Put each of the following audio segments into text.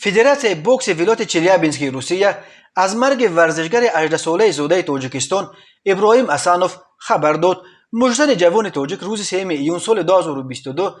فدراسیای بوکس ولایت چلیابینسک روسیه از مرگ ورزشگر 18 ساله زوده تاجیکستان ابراهیم اسانوف خبر داد. مجزن جوان تاجیک روز 3 ایون سال 2022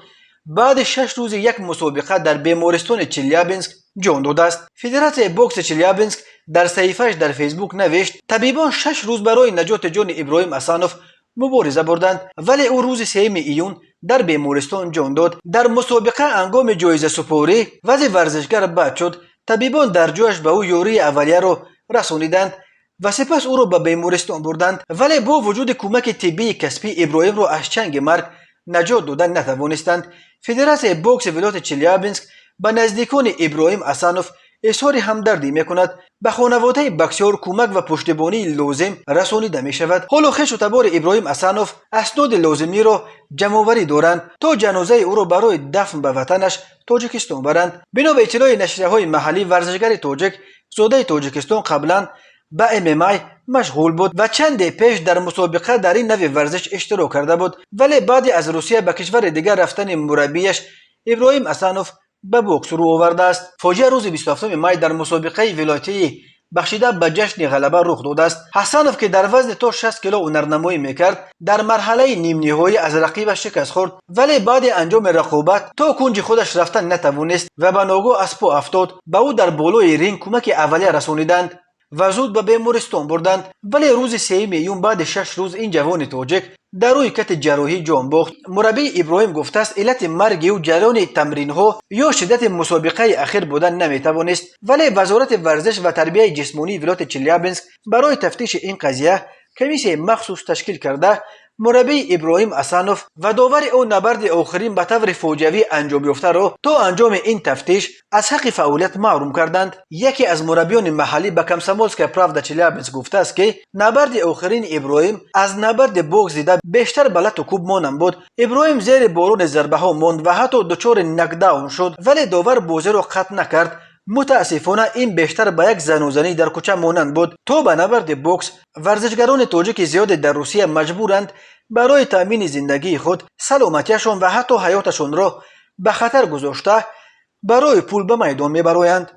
بعد 6 روز یک مسابقه در بیمارستان چلیابینسک جان داده است. فدراسیای بوکس چلیابینسک در صحیفه‌اش در فیسبوک نوشت طبیبان 6 روز برای نجات جان ابراهیم اسانوف مبارزه بردند ولی او روز 3 ایون در بیمارستان جان داد. در مسابقه انگام جایزه سپاری وضع ورزشگر بد شد. طبیبان در جایش به او یاری اولیه را رسانیدند و سپس او را به بیمارستان بردند ولی با وجود کمک طبی کسبی ابراهیم را از چنگ مرگ نجات دادن نتوانستند. فدراسیای بوکس ولایت چلیابینسک به نزدیکان ابراهیم اسانوف اظهار همدردی میکند. به خانواده بسیار کمک و پشتیبانی لازم رسانیده می شود. حالا خویش و تبار ابراهیم اسانوف اسناد لازمی را جمع‌آوری دارند تا جنازه او را برای دفن به وطنش تاجیکستان برند. بنا به اطلاع نشریه‌های محلی ورزشگر تاجیک زوده تاجیکستان قبلا به MMA مشغول بود و چند پیش در مسابقه در این نوع ورزش اشتراک کرده بود ولی بعد از روسیه به کشور دیگر رفتن مربیش ابراهیم اسانوف به بوکس رو آورده است. فاجعه روز 27 می در مسابقه ولایتی بخشیده به جشن غلبه رخ داده است. اسانوف که در وزن تا 60 کیلو هنرنمایی میکرد در مرحله نیم نهایی از رقیبش شکست خورد ولی بعد انجام رقابت تا کنج خودش رفتن نتوانست و به ناگاه از پا افتاد. به او در بالای رینگ کمک اولیه رسانیدند و زود به بیمارستان بردند ولی روز 3 میون بعد 6 روز این جوان تاجیک در روی کت جراحی جان باخت. مربی ابراهیم گفته است علت مرگ او جریان تمرین ها یا شدت مسابقه اخیر بودن نمیتوانست ولی وزارت ورزش و تربیت جسمانی ولایت چلیابینسک برای تفتیش این قضیه کمیسیون مخصوص تشکیل کرده. مربی ابراهیم اسانوف و داور او نبرد آخرین به طور فوجوی انجام یافته را تا انجام این تفتیش از حق فعالیت محروم کردند. یکی از مربیان محلی به کامسomolskaya pravda چلیابینسک گفته است که نبرد آخرین ابراهیم از نبرد بوکس دیده بیشتر بلت و کوب مانند بود. ابراهیم زیر بارون ضربه ها ماند و حتی دچار نکداون شد ولی داور بازی را قطع نکرد. متاسفانه این بیشتر به یک زنوزنی در کوچه مانند بود. تا به نبرد بوکس ورزشگران تاجیک زیاد در روسیه مجبورند برای تامین زندگی خود سلامتیشان و حتی حیاتشان را به خطر گذاشته برای پول به میدان میبرایند.